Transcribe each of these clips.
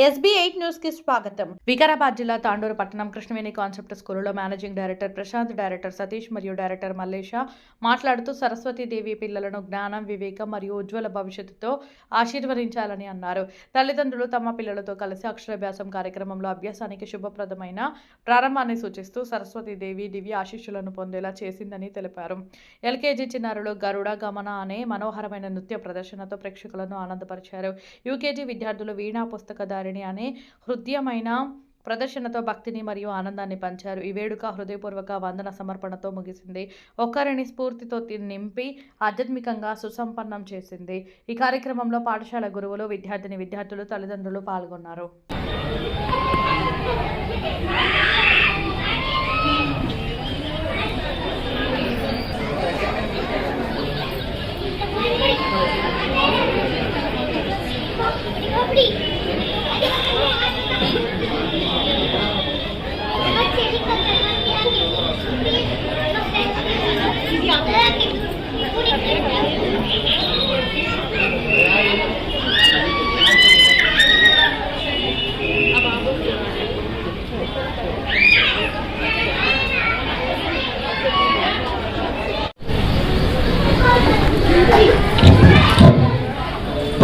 SB8 news కి స్వాగతం. వికారాబాద్ జిల్లా తాండూరు పట్టణం కృష్ణవేణి కాన్సెప్ట్ స్కూలులో managing director Prashanth, director Satish మరియు డైరెక్టర్ మల్లేష మాట్లాడుతూ సరస్వతీదేవి పిల్లలను జ్ఞానం, వివేకం మరియు ఉజ్వల భవిష్యత్తుతో ఆశీర్వదించాలని అన్నారు. తల్లిదండ్రులు తమ పిల్లలతో కలిసి అక్షరాభ్యాసం కార్యక్రమంలో అభ్యాసానికి శుభప్రదమైన ప్రారంభాన్ని సూచిస్తూ సరస్వతీదేవి దివ్య ఆశీస్సులను పొందేలా చేసిందని తెలిపారు. LKG చిన్నారులు గరుడ గమన అనే మనోహరమైన నృత్య ప్రదర్శనతో ప్రేక్షకులను ఆనందపరిచారు. UKG విద్యార్థులు వీణా పుస్తకధారి అనే హృదయమైన ప్రదర్శనతో భక్తిని మరియు ఆనందాన్ని పంచారు. ఈ వేడుక హృదయపూర్వక వందన సమర్పణతో ముగిసింది. ఒక్కరిని స్ఫూర్తితో నింపి ఆధ్యాత్మికంగా సుసంపన్నం చేసింది. ఈ కార్యక్రమంలో పాఠశాల గురువులు, విద్యార్థులు, తల్లిదండ్రులు పాల్గొన్నారు.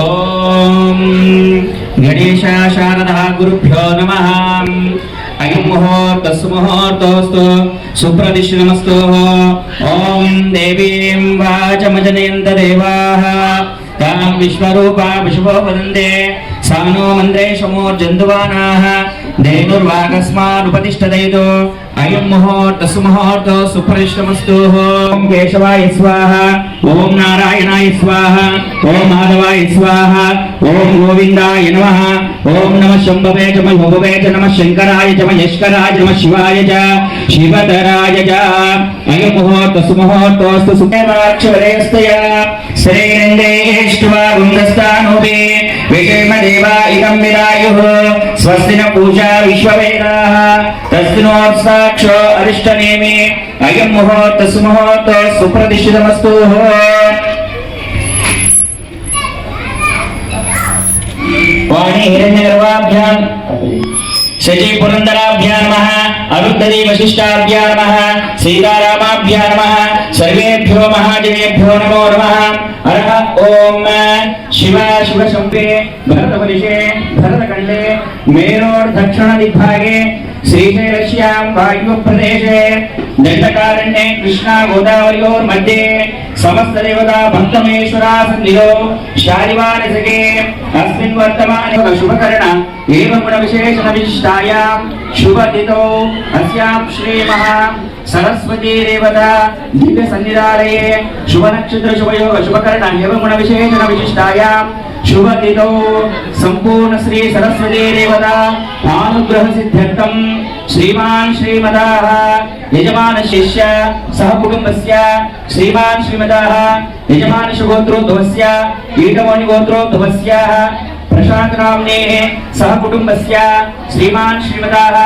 ओम गणेश शारदा गुरुभ्यो नमः। अयं मुहूर्तस्तु सुप्रदिश्नमस्तु। ओम देवीं वाचमजनयन्त देवाः तां विश्वरूपा विश्वो वदन्ते सा नो मन्द्रे समोर्जन्तुवानाः धेनुर्वागस्मानुपतिष्ठदयितो। अयं मुहूर्तस्तु सुप्रदिश्नमस्तु। ओम केशवाय स्वाहा, ओम नारायणाय स्वाहा, ओम माधवाय स्वाहा, ओम गोविंदाय नमः। ओम नमः शंभवे च महोभवे च नमः शंकराय च महेश्वराय च नमः शिवाय च शिवतराय च। अयं मुहूर्तस्तु सुखेवाक्षवरेस्तया श्रीनन्देष्ट्वा गुन्दस्तानोपि विषेमदेवा इदं विदायुः। स्वस्ति न पूजा विश्ववेदाः तस्मिन्नोत्साक्षो अरिष्टनेमि। अयं मुहूर्तस्तु सुप्रदिशितमस्तु। वाणी हिरण्यगर्भाभ्यां शची पुरंदराभ्यां नमः। अरुन्धती वशिष्ठाभ्यां नमः। सीतारामाभ्यां नमः। सर्वेभ्यो महाजनेभ्यो नमो नमः। अरह ओम शिव शंभे भरतवर्षे भरतखंडे मेरोर् दक्षिण दिग्भागे श्रीशैलस्यां वायुप्रदेशे दंडकारण्ये कृष्णा गोदावर्योर् मध्ये समस्त देवता भक्तमेश्वरा सन्निधौ शालिवानसके अस्मिन् वर्तमाने शुभकर्ण एवं गुण विशेषण विशिष्टायां शुभतिथौ अस्यां श्री महा सरस्वती देवता दिव्य सन्निधानये शुभ नक्षत्र शुभयोग शुभकर्ण एवं गुण विशेषण विशिष्टायां शुभतिथौ संपूर्ण श्री सरस्वती देवता अनुग्रह सिद्ध्यर्थं श्रीमान श्रीमदाः यजमान शिष्य सह कुटुंबस्य श्रीमान श्रीमदाः यजमान गोत्रोद्भवस्य ईटमणि गोत्रोद्भवस्य प्रशांत नाम्नेः सह कुटुंबस्य श्रीमान श्रीमदाः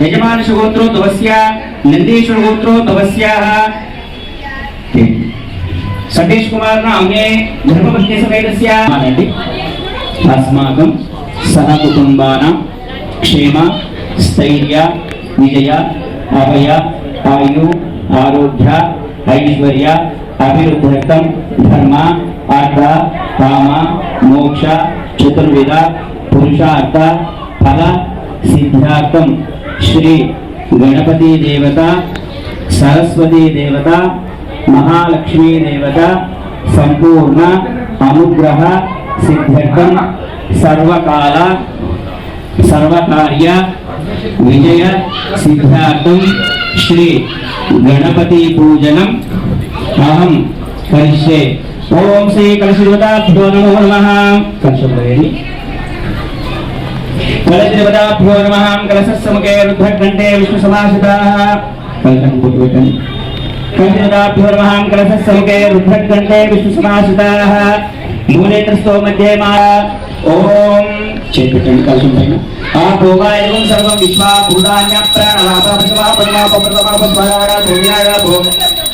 यजमान गोत्रोद्भवस्य नंदीश्वर गोत्रोद्भवस्य सतीश कुमार नाम्ने धर्मपत्नी समेतस्य अस्माकं सह कुटुंबानां क्षेम स्थैर्य विजय अभय आयु आरोग्य ऐश्वर्य अभिवृद्ध्यर्थं धर्म अर्थ काम मोक्ष चतुर्विध पुरुषार्थ फल सिद्ध्यार्थं श्री गणपति देवता सरस्वती देवता महालक्ष्मी देवता संपूर्ण अनुग्रह सिद्ध्यर्थं सर्वकाल सर्वकार्य विजय सिद्धार्थं श्री गणपति पूजनम् अहं करिष्ये। ओम श्री कलशदेवताभ्यो नमो नमः। कलशदेवी कलशदेवताभ्यो नमः। कलशस्समुखे रुद्रघण्टे विष्णुसमाश्रिताः कलशदेवताभ्यो नमः। कलशस्समुखे रुद्रघण्टे विष्णुसमाश्रिताः मूलेत्रस्थो मध्ये मा ओम चेतन कलशं पైన आ भोगायं सर्वं विश्वा भूतान्य प्राणवापा प्रथमा परमा परमा पस्वरा भूयारा भो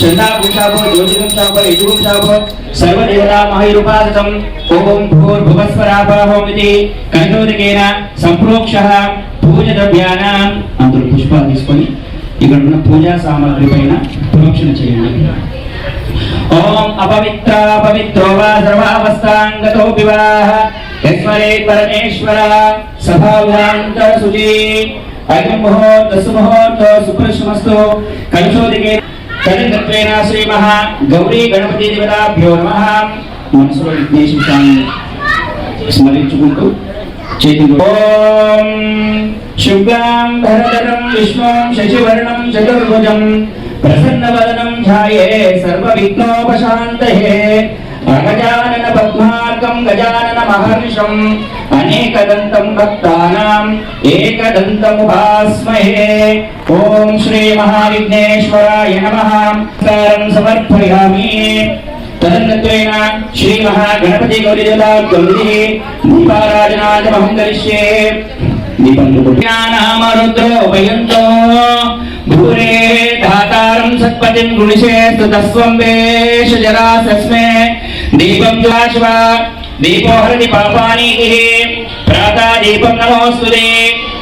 चंदापुंशाभो ज्योतिपुंशाभो यजुपुंशाभो सर्वदेवता महायुपादकम् ओम भूर्भुवस्वराभाहोमिति कण्ठोदकेन संप्रोक्षः पूजद्रव्याणाम् अंदर पुष्पाలు తీసుకొని ఇక్కడ ఉన్న పూజా సామాగ్రి పైన ప్రోక్షణ చేయండి. ओम अपवित्र पवित्रो वा सर्वावस्थांगतो विवाह यस्मरे परमेश्वर सभावांतर सुजी अयं मुहूर्त सुमुहूर्त सुप्रशमस्तु कलशोदिके तदिन्द्रेण श्री महा गौरी गणपति देवताभ्यो नमः. मनसो विघ्नेश्वराన్ని స్మరించుకుంటూ చేతులు ఓం శుభ్రం భరతరం విష్ణుం శశివర్ణం చతుర్భుజం प्रसन्नवदनं ध्याये सर्वविघ्नोपशान्तये अगजानन पद्मार्कं गजानन महर्षम् अनेकदन्तं भक्तानाम् एकदन्तमुपास्महे. ओम श्री महाविघ्नेश्वराय नमः. नमस्कारं समर्पयामि. तदनन्तरेण श्री महागणपति गौरीदेवताभ्यो दीपाराधनादिमहं करिष्ये. दीपं रुद्रोपयन्तो भूरे धातारं सत्पतिं गुणिषे स्तुतस्वं वेश जरासस्मे दीपं ज्वाश्व दीपो हरति पापानीतिः प्रातः दीपं नमोऽस्तुते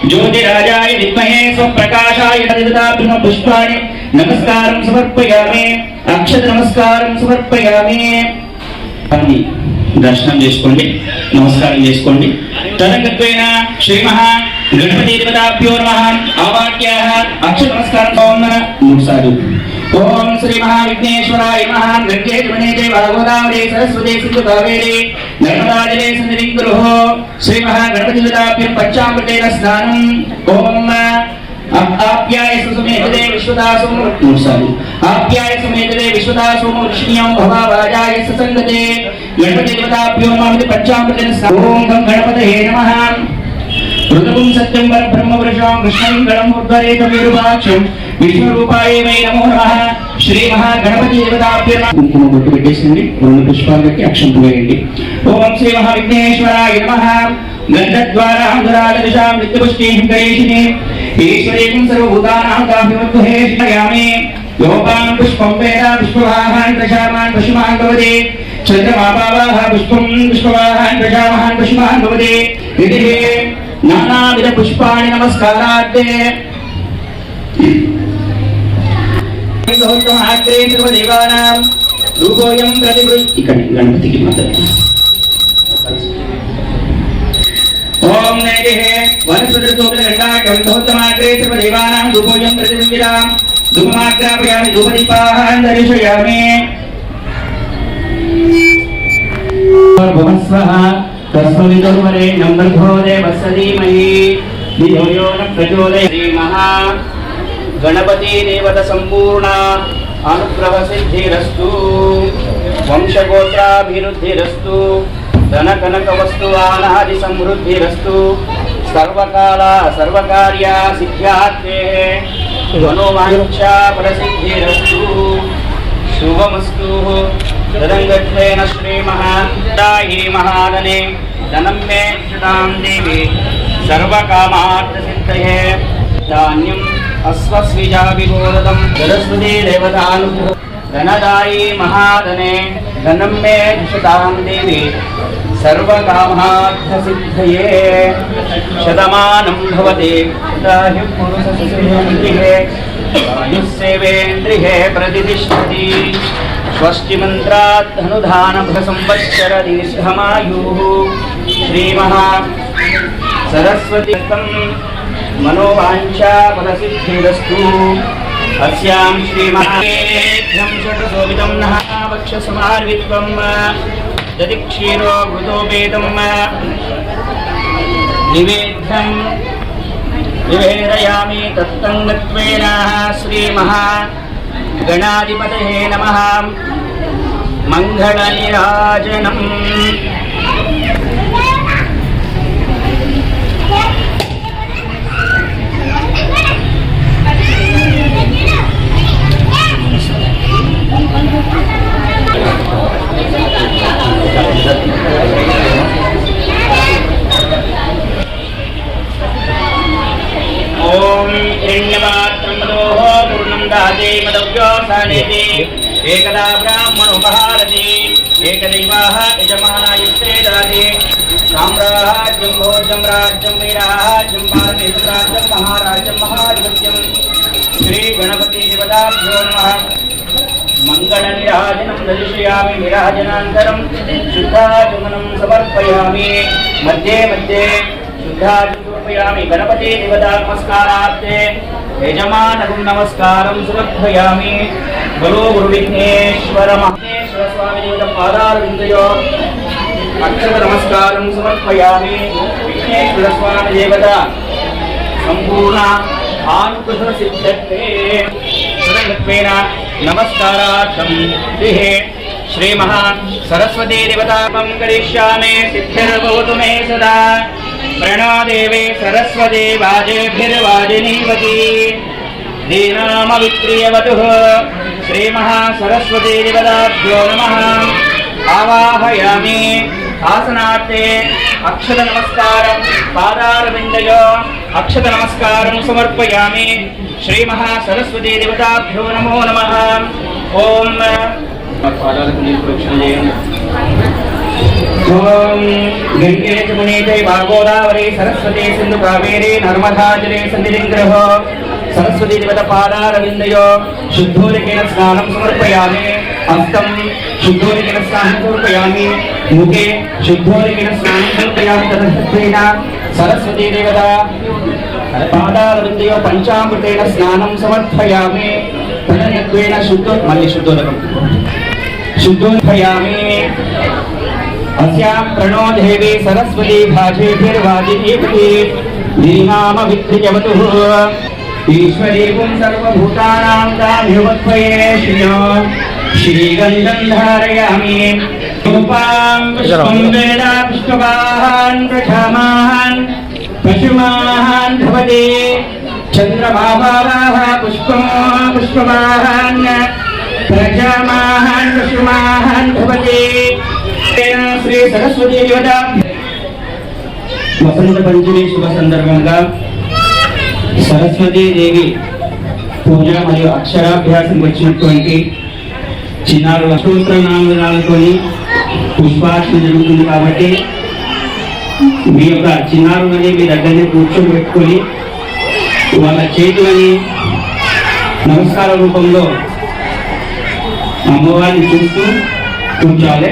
ज्योतिराजाय विद्महे स्वप्रकाशाय ददातु पुष्पाणि नमस्कारं समर्पयामि. अक्षत नमस्कारं समर्पयामि. దర్శనం చేసుకోండి, నమస్కారం చేసుకోండి. తదనంతరేణ శ్రీ మహా గణపతి దేవతాభ్యో నమః. ఆవాక్యాః అక్షర నమస్కారం మూడుసార్లు. ఓం శ్రీ మహా విఘ్నేశ్వరాయ నమః. గంగే జమునే గోదావరి సరస్వతి సింధు కావేరి నర్మదా జలే సన్నిధిం కురుః. శ్రీ మహా గణపతి దేవతాభ్యం పంచామృతేన స్నానం. ఓం आप्याय सुमेतदे विश्वदासो मूर्सालु आप्याय सुमेतदे विश्वदासो ऋषियों भवावाजाय ससंगते गणपति देवताभ्यो नमः. पंचामृतेन ओम गं गणपतये नमः. ऋतुं सत्यं परब्रह्म वृषं कृष्णं गणं उद्धरेत विरूपाक्षं विष्णुरूपाय वै नमो नमः. श्री महागणपति देवताभ्यो नमः. కుంకుమ బొట్టు పెట్టేసింది, రెండు పుష్పాలు పెట్టి అక్షంత వేయండి. ఓం శ్రీ మహావిఘ్నేశ్వరాయ నమః. गन्धद्वारां दुरादर्शां नित्यपुष्टिं गणेशिने ईश्वरीं सर्वभूतानां काभिमद्वहे श्रयामि. योपां पुष्पं वेद पुष्पवाहान् प्रशामान् पशुमान् भवति. चन्द्रमापावाः पुष्पं पुष्पवाहान् प्रशामान् पशुमान् भवति. इति नानाविध पुष्पाणि नमस्कारार्थे सहोत्तमाग्रे सर्वदेवानां रूपोऽयं प्रतिगृह्यते. गणपतिకి మాత్రమే. ओम नैदेः वनस्पतिस्तोत्रगण्डाकं सहोत्तमाग्रे सर्वदेवानां धूपोऽयं प्रतिबिम्बितां धूपमाग्रापयामि. धूपदीपान् दर्शयामि. भुवस्वः तस्मविदुर्वरेण्यं भर्गो देवस्य धीमहि धियो यो न प्रचोदयात्. श्री महागणपति देवता सम्पूर्ण अनुग्रह सिद्धिरस्तु. वंशगोत्राभिवृद्धिरस्तु. धन कनक वस्तुवानादि समृद्धिरस्तु. सर्वकाल सर्वकार्य सिद्ध्यार्थे मनोवांछा प्रसिद्धिरस्तु. शुभमस्तु. तदंगत्वेन श्री महादायि महादने धनं मे क्षुदां देवी सर्वकामार्थ सिद्धये. धान्यम् अस्वस्विजाभिगोरदं सरस्वती देवतानुग्रह धनदायि महादने धनं मे क्षुदां देवी सर्वकामार्थ सिद्धये. शतमानं भवति दाहि पुरुषसेवेन्द्रिये आयुष्सेवेन्द्रिये प्रतिष्ठति. स्वस्ति मन्त्रात् धनुधानभृ संवत्सर दीर्घमायुः. श्री महा सरस्वती मनोवांछा फलसिद्धिरस्तु. अस्यां श्री महाभ्यं षट्सोभितं नः वक्षसमार्वित्वं दधि क्षीरो घृतोपेतं निवेद्यं निवेदयामि. तत्तङ्गत्वेन श्री महागणाधिपतये नमः. मङ्गलनीराजनम्. ओम हिरण्यवात्रं मदोः पूर्णं दाते मदव्योसानेति एकदा ब्राह्मणोपहारति एकदैवाः यजमानायुक्ते ददाति साम्राज्यं भोज्यं राज्यं वीराज्यं भारतेन्द्राज्यं महाराज्यं महाधिपत्यं श्रीगणपति देवताभ्यो नमः। मंगलनिराजनं दर्शयामि निराजनान्तरं शुद्धाचमनं समर्पयामि मध्ये मध्ये शुद्धाचमनं समर्पयामि गणपति देवता नमस्कारार्थे यजमानं नमस्कारं समर्पयामि। गुरु गुरुविघ्नेश्वर महेश्वर स्वामी देवता पादारविन्दयो अक्षर नमस्कारं समर्पयामि। विघ्नेश्वर स्वामी देवता संपूर्ण आनुकुशल सिद्धत्वे सर्वत्वेन नमस्कारार्थं श्री महा सरस्वती देवतापं करिष्यामि सिद्धिर्भवतु मे सदा। प्रणो देवे सरस्वती वाजेभिर्वाजिनीवती दीनामविप्रियवतुः श्री महा सरस्वती देवताभ्यो नमः। आवाहयामि आसनार्थे अक्षत नमस्कारं पादारविन्दयो अक्षत नमस्कारं समर्पयामि। श्री महा सरस्वती देवताभ्यो नमो नमः। ओम ओम गंगे जमुने चैव गोदावरी सरस्वती सिंधु कावेरी नर्मदा जले सन्निधिं सरस्वती देवता पादारविन्दयो शुद्धोदकेन स्नानं समर्पयामि। हस्तं शुद्धोदकेन स्नानं समर्पयामि। मुखे शुद्धोदकेन स्नानं समर्पयामि। तदर्थत्वेन सरस्वती देवता पादारविन्दयो पंचामृतेन स्नानं समर्पयामि। तदर्थत्वेन शुद्धोदकं शुद्धोदयामि। अस्यां प्रणो देवी सरस्वती भाजेभिर्वाजिनीवती दीनामविप्रियवतुः ईश्वरीं सर्वभूतानां ताभ्युपत्वये श्रियो श्रीगन्धं धारयामि। रूपां पुष्पं वेद पुष्पवाहन् प्रजामान् पशुमान् भवति चन्द्रमाभावाः पुष्पं पुष्पवाहन् प्रजामान् पशुमान् भवति। श्री सरस्वती देवता वसंत पंचमी शुभ संदर्भంగా सरस्वती देवी పూజ మరియు అక్షరాభ్యాసం వచ్చినటువంటి చిన్నారుల స్తోత్రనామాలతో పుష్పార్చన జరుగుతుంది కాబట్టి మీ యొక్క చిన్నారులని మీ దగ్గరనే కూర్చోబెట్టుకొని వాళ్ళ చేతులని నమస్కార రూపంలో అమ్మవారిని చూస్తూ కూర్చోవాలి।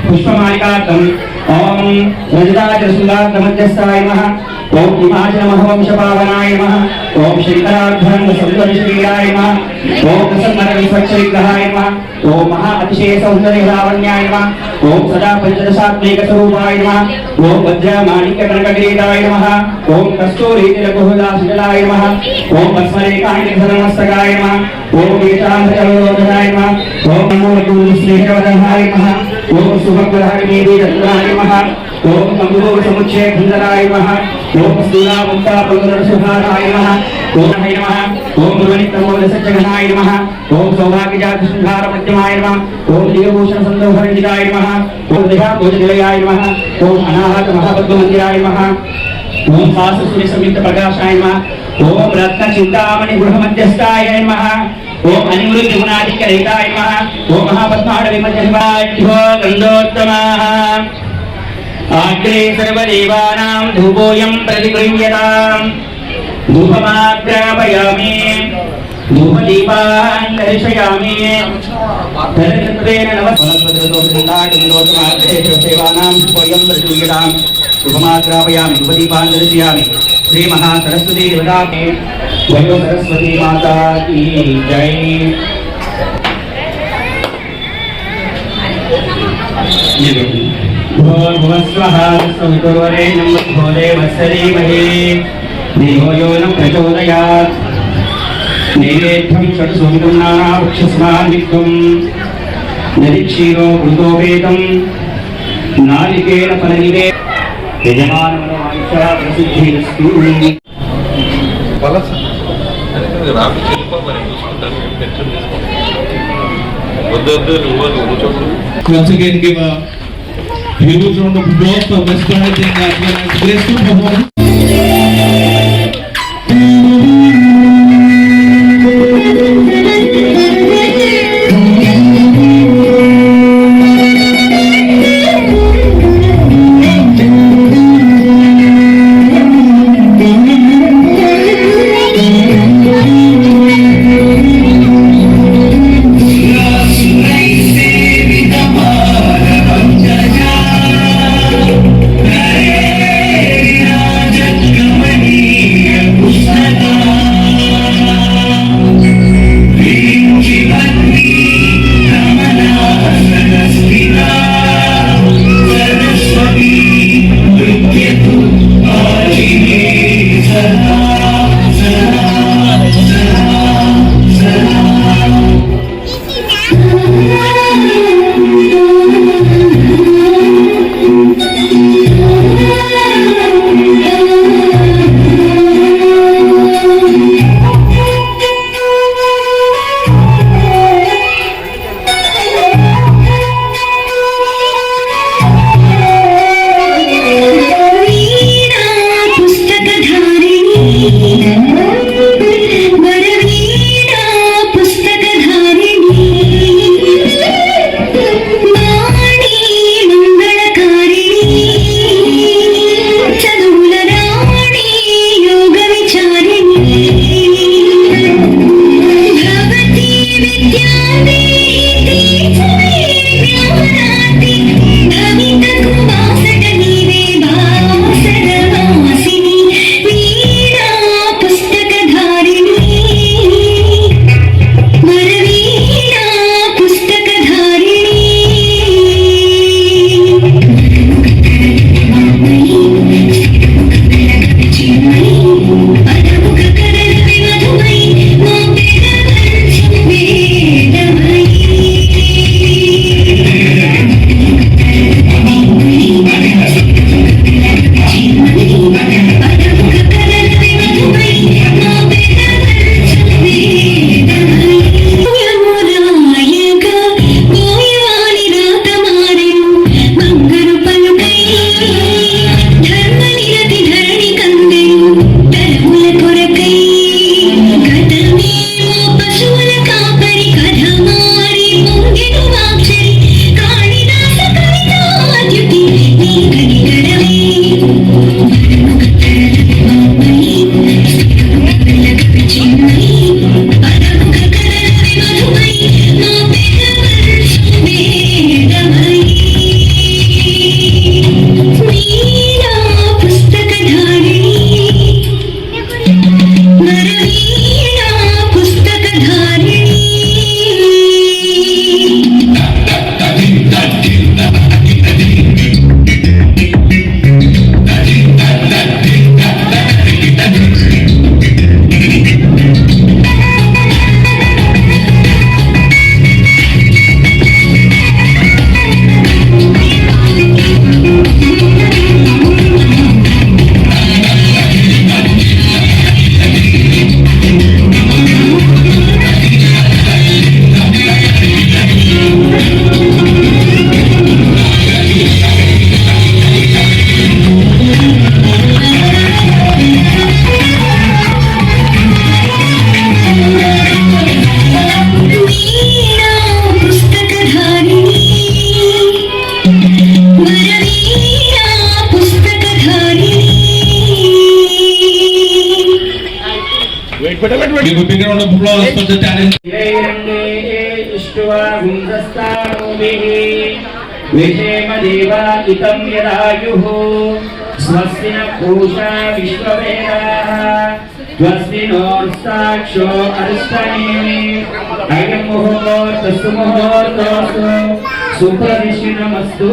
पुष्पमालिकार्थम् ओम रजताचलसुन्दारमध्यस्थाय नमः। ओम हिमाचलमहवंशपावनाय नमः। ओम श्रीकरार्धरङ्गसौन्दर्यश्रीराय नमः। ओम प्रसन्नरविस्वच्छविग्रहाय नमः। ओम महा अतिशयसौन्दर्यलावण्याय नमः। ओम सदा पंचदशात्मैकस्वरूपाय नमः। ओम वज्रमाणिक्यकनककिरीटाय नमः। ओम कस्तूरीतिलकुहुलासुजलाय नमः। ओम भस्मरेखाङ्कितधर्मस्तकाय नमः। ओम वेदान्तकलोचनाय नमः। ओम नमो स्नेहवदनाय नमः। ओम सुभद्रहरिणीति चतुराय नमः। ओम कंबुसमुच्चय खंडनाय नमः। ओम स्थूलामुक्ता पल्लवसुहाराय नमः। ओम नमः नमः। ओम गुरुवनितमोदसज्जगणाय नमः। ओम सौभाग्यजातशृंगारमध्यमाय नमः। ओम दिव्यभूषण संदोहरञ्जिताय नमः। ओम देहाभोजनिलयाय नमः। ओम अनाहत महापद्ममन्दिराय नमः। ओम शास्त्रसूर्य संयुक्त प्रकाशाय नमः। ओम रत्न चिंतामणि गृहमध्यस्थाय नमः। ओम अनिवृत्ति गुणाधिक्यरहिताय नमः। ओम महापद्माडविमध्यमाभ्यो गन्धोत्तमाः आग्रे सर्वदेवानां धूपोऽयं प्रतिगृह्यताम् धूपमाग्रापयामि धूपदीपान् दर्शयामि तदर्थत्वेन नमस्कारानां धूपोऽयं प्रतिगृह्यताम् धूपमाग्रापयामि धूपदीपान् दर्शयामि। श्री महा सरस्वती देवता वयो सरस्वती माता की जय। भूर्भुवस्वः सवितुर्वरेण्यं भर्गो देवस्य धीमहि धियो यो न प्रचोदयात्। नैवेद्यं षट्सुविधं नानावृक्षस्मान्विद्धं नदीक्षीरो घृतोपेतं नारिकेल फलनिवे यजमानमनोवाञ्छा प्रसिद्धिरस्तु। రాపి చెప్ప మరి చూసుకుంటాను టెన్షన్ తీసుకోండి వద్దు నువ్వు కూర్చోండి. Once again give a huge round of applause for Mr. Harding as well as graceful performance. Give a big round of applause for the talent. विषेमदेवा इतं यदायुः स्वस्ति न पूषा विश्ववेदाः स्वस्ति नोर्साक्षो अरिष्टनेमि अयं मुहूर्तस्तु मुहूर्तोऽस्तु सुप्रदिशिनमस्तु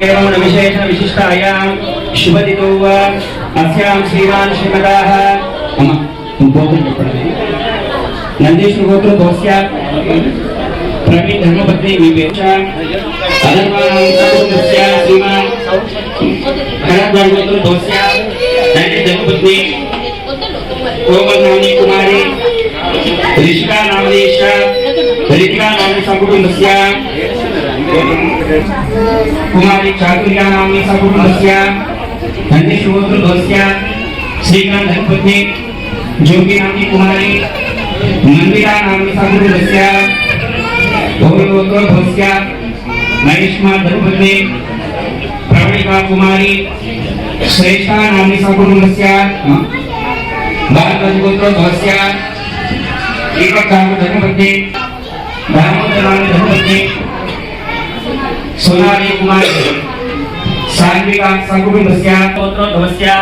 एवं विशेष विशिष्टायां शुभदितो वा अस्यां श्रीमान् श्रीमदाः नंदीश्वर गोत्र दोस्या प्रवीण धर्मपत्नी विवेचा अधर्मानंदस्य श्रीमान खरद्वार गोत्र दोस्या नंदी धर्मपत्नी कोमल नामनी कुमारी ऋषिका नामदेशा ऋतिका नामनी सकुटुंबस्य कुमारी चातुर्या नामनी सकुटुंबस्य नंदीश्वर गोत्र दोस्या श्रीकांत धर्मपत्नी जोगी नामनी कुमारी मंदिरा नामनी सकुटुंबस्य गौरवोत्तरभवस्य महिष्मा धर्मपत्नी प्रवणिका कुमारी श्रेष्ठा नामनी सकुटुंबस्य भारतगोत्रोद्भवस्य एककांत धर्मपत्नी दामोदर नामनी धर्मपत्नी सोनाली कुमारी सात्विका सकुटुंबस्य गोत्रोद्भवस्य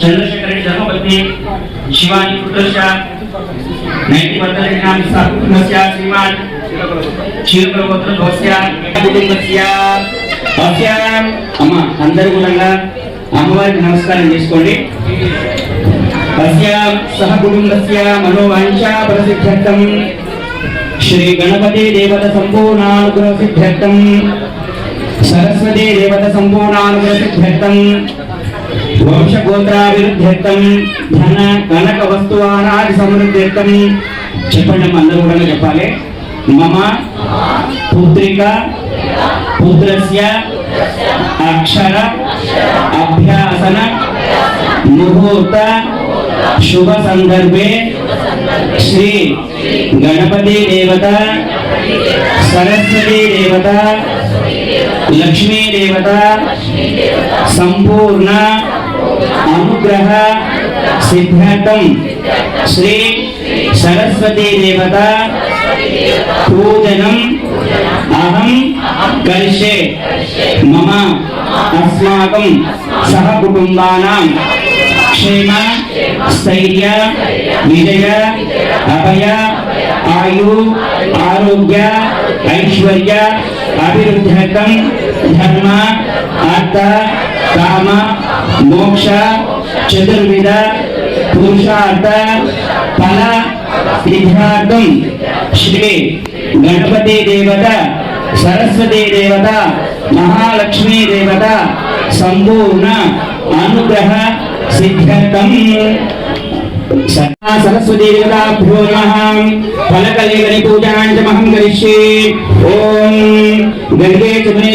चंद्रशेखर धर्मपत्नी शिवानी पुत्रस्य नैतिवर्तन नाम सकुटुंबस्य श्रीमान शिवकर गोत्रोद्भवस्य कुटुंबस्य अस्यां అమ్మ అందరూ కూడా అమ్మవారికి నమస్కారం చేసుకోండి अस्यां सह कुटुंबस्य मनोवांछा प्रसिद्ध्यर्थं श्री गणपति देवता संपूर्णानुग्रह सिद्ध्यर्थं सरस्वती देवता संपूर्णानुग्रह सिद्ध्यर्थं वंश गोत्राभिवृद्ध्यर्थं धन कनक वस्तुवानादि समृद्ध्यर्थं చెప్పండి అందరూ కూడా చెప్పాలి మమ పుత్రిక పుత్రస్య అక్షర అభ్యాసన ముహూర్త शुभ संदर्भे श्री गणपति देवता सरस्वती देवता लक्ष्मी देवता संपूर्ण अनुग्रह सिद्ध्यर्थं श्री सरस्वती देवता पूजनम् अहं करिष्ये मम अस्माकं सह कुटुंबानां क्षेम स्थैर्य विजय अभय आयु आरोग्य ऐश्वर्य अभिवृद्ध्यर्थं धर्म अर्थ काम मोक्ष चतुर्विध पुरुषार्थ फल सिद्ध्यार्थं श्री गणपति देवता सरस्वती देवता महालक्ष्मी देवता संपूर्ण अनुग्रह सिद्ध्यर्थं सरस्वती देवताभ्यो नमः फलकलेवनि पूजां च महं करिष्ये ओम गंगे चमने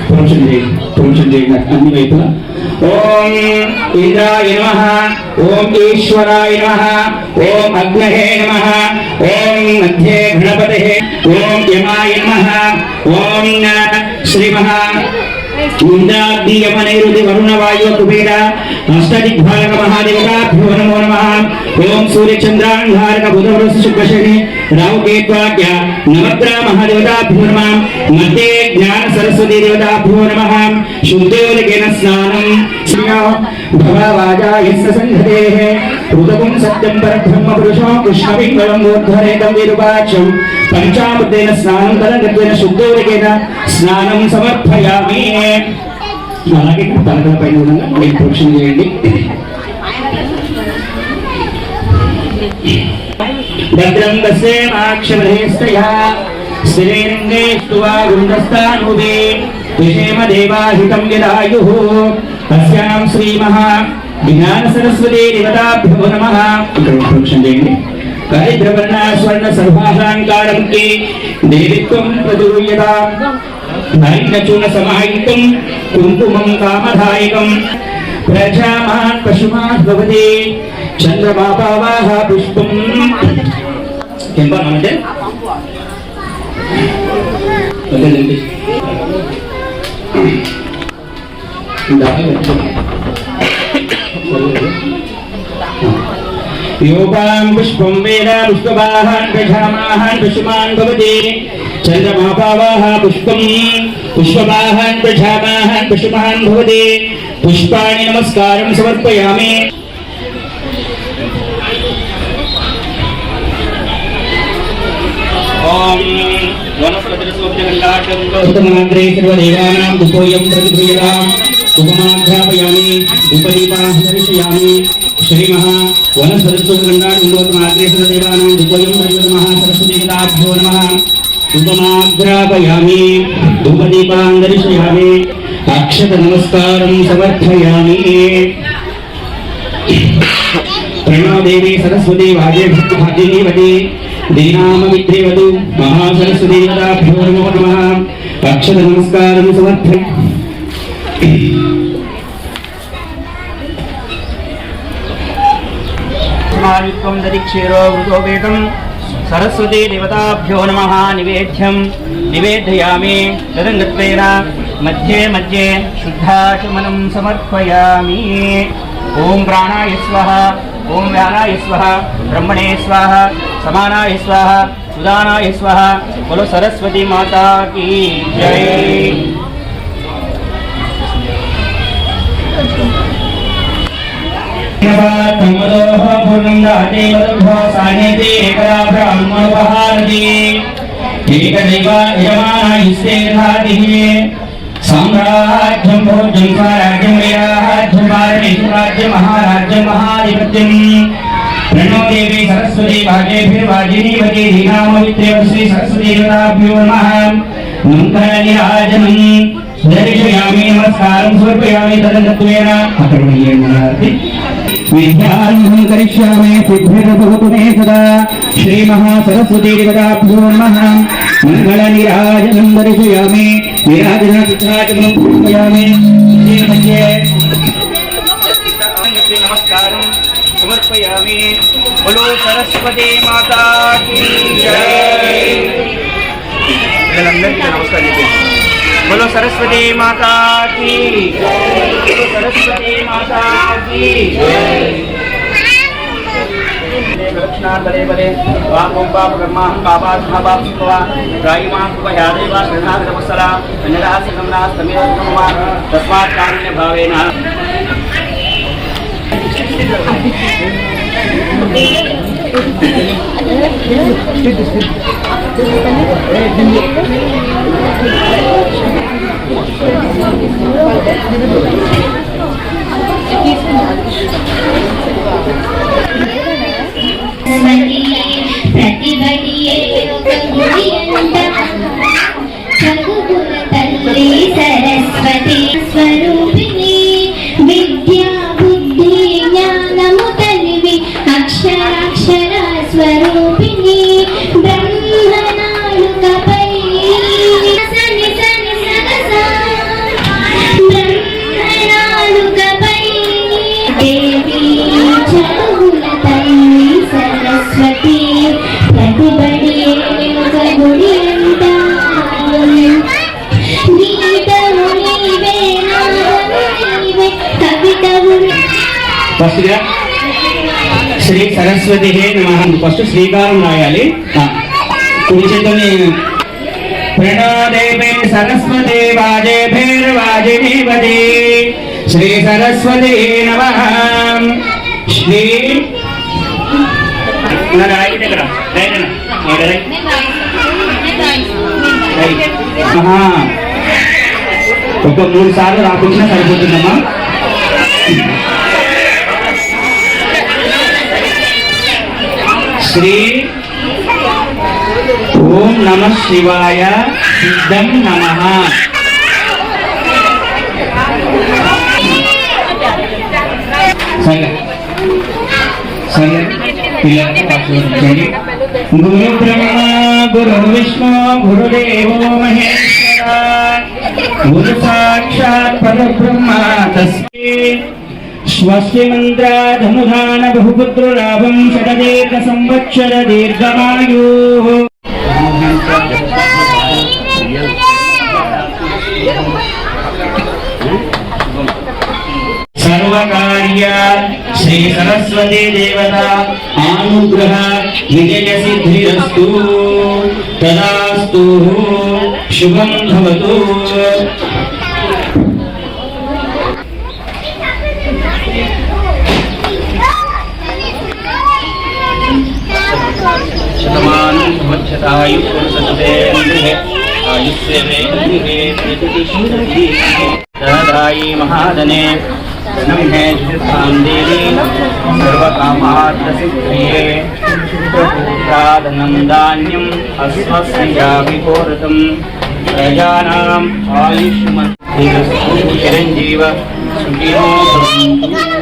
प्रवचन अन्य వైపులా ओम इंद्राय नमः ओम ईश्वराय नमः ओम अग्नये नमः ओम मध्ये गणपतये ओम यमाय नमः ओम श्रीमः इंद्रादि यमनैरुति वरुण वायु कुबेर अष्टदिग्भारक महादेवताभ्यो नमो नमः ओम सूर्य चंद्रांगारक बुध बृहस्पति शुक्र शनि राहु केत्वाद्य नवग्रह महादेवताभ्यो नमः मध्ये ज्ञान सरस्वती देवताभ्यो नमः शुद्धोदकेन स्नानं श्रियो भववाजा यस्य संघतेः उदकं सत्यं परब्रह्म पुरुषो कृष्णपिङ्गलं मूर्धरेतं विरूपाक्षं पंचामृतेन स्नानं तदनत्वेन शुद्धोदकेन स्नानं समर्पयामि అలాగే తలకల పైన కూడా మీరు ప్రోక్షణ చేయండి భద్రం దస్యేమాక్షమహేస్తయా శ్రీరంగే స్తువా గుండస్థానుదే విషేమ దేవాహితం యదాయుః తస్యాం శ్రీమహా జ్ఞాన సరస్వతీ దేవతాభ్యో నమః ఇక్కడ ప్రోక్షణ చేయండి దరిద్రవర్ణ స్వర్ణ సర్వాలంకారం కి దేవిత్వం ప్రదుర్యదా నైనచూన సమాహితం కుంకుమం కామధాయకం ప్రజామాన్ పశుమాన్ భవతి చంద్రమాపావాహ పుష్పం కెంపమంటే योपां पुष्पं वेद पुष्पवाहान् प्रजामाहान् पशुमान् भवति चन्द्रमापावाः पुष्पं पुष्पवाहान् प्रजामाहान् पशुमान् भवति पुष्पाणि नमस्कारं समर्पयामि ओम वनस्पतिसोऽप्यगन्धाढ्यं गौतमाग्रे सर्वदेवानां दुपोयं प्रतिगृह्यताम् उपमाघ्रापयामि उपदीपां दर्शयामि श्रीमहा वनस्पतिसोऽप्यगन्धाढ्यं गौतमाग्रे सर्वदेवानां दुपोयं प्रतिगृह्यताम् सरस्वतीदाभ्यो नमः उपमाघ्रापयामि उपदीपां दर्शयामि अक्षत नमस्कारं समर्पयामि प्रणो देवी सरस्वती वाजे भाजिनी वदी दीनाम विद्रेवतु महासरस्वती दाभ्यो नमो नमः अक्षत नमस्कारं समर्पयामि मालिक्वं ददिक्षीरो वृतोपेतं सरस्वती देवताभ्यो नमः निवेदयामि तदङ्गत्वेन मध्ये मध्ये शुद्धाचमनं समर्पयामि ओम प्राणाय स्वाहा ओम व्यानाय स्वाहा ब्रह्मणे स्वाहा समानाय स्वाहा सुदानाय स्वाहा बोलो सरस्वती माता की जय तमदोह पूर्णंदाते वदभो सानेते एकदा ब्राह्मणोपहारति एकदैव यमानायस्ते धातिः साम्राज्यं भोज्यं स्वराज्यं वैराज्यं वारणेश्वराज्यं महाराज्यं महाधिपत्यं प्रणो देवी सरस्वती भाजेभिर्वाजिनी वदी धीनामवित्रेव श्री सरस्वती देवताभ्यो नमः मङ्गलनीराजनं दर्शयामि नमस्कारं समर्पयामि तदन्तत्वेन अकर्मण्येनार्ति विद्यारम्भं करिष्यामि सिद्धिर्भवतु मे सदा श्रीमहासरस्वती देवताभ्यो नमः मङ्गलनीराजनं दर्शयामि नीराजनचित्राजनं समर्पयामि मध्ये नमस्कारं समर्पयामि बोलो सरस्वती माता की जय नमस्कार बोलो सरस्वती माता की बोलो सरस्वती माता की दक्षिणार्धले बले वाकुं पाप कर्माहं पापात्मा पापस्त्वा रायिमां कृपयादेवा शरणागतवत्सला अन्यदासगमनास्तमेव तस्मात् कारुण्यभावेन प्रतिबडिये तल्ली सरस्वती स्वरूपिणी विद्या बुद्धि ज्ञानमु तल्लिवि अक्षराक्षर स्वरूपिणी ब्रह्मनालुकपै सनि सनि सगसा ब्रह्मनालुकपै देवी चलुगुल तल्ली सरस्वती प्रतिबडिये ఒక గుడి అంతా గీతము నీవే నాదము నీవే కవితము ఫస్ట్ గా శ్రీ సరస్వతి నమః ఫస్ట్ శ్రీకారం రాయాలి కుడి చేతని ప్రణోదేవి సరస్వతి వాజేభిర్వాజినీ వది శ్రీ సరస్వతి నమః శ్రీ నారాయణ దగ్గర రాయన ఒక 3 సార్లు రాకుండా సరిపోతుందమ్మా శ్రీ ఓం నమః శివాయ సిద్ధం నమః గురు బ్రహ్మ గురు విష్ణు గురుదేవో మహేశ్వర గురు సాక్షాత్ పరబ్రహ్మ తస్మై స్వస్తి మంత్రాధనుధాన బహుపుత్ర లాభం శతదేక సంవత్సర దీర్ఘమాయు सर्वकार्य श्री सरस्वती देवता अनुग्रह विजय सिद्धिरस्तु तदास्तु शुभं भवतु। शतमानं भवत्यतायुः पुरुषसतेन्द्रिये आयुष्येवेन्द्रिये प्रतिष्ठति दायि महादने नमः जुषतां देवी सर्वकामार्थसिद्धिये प्रपूजाधनं धान्यम् अस्वस्याभिपोरतं प्रजानाम् आयुष्मद्धिरस्तु चिरञ्जीव सुखिनो भवन्तु।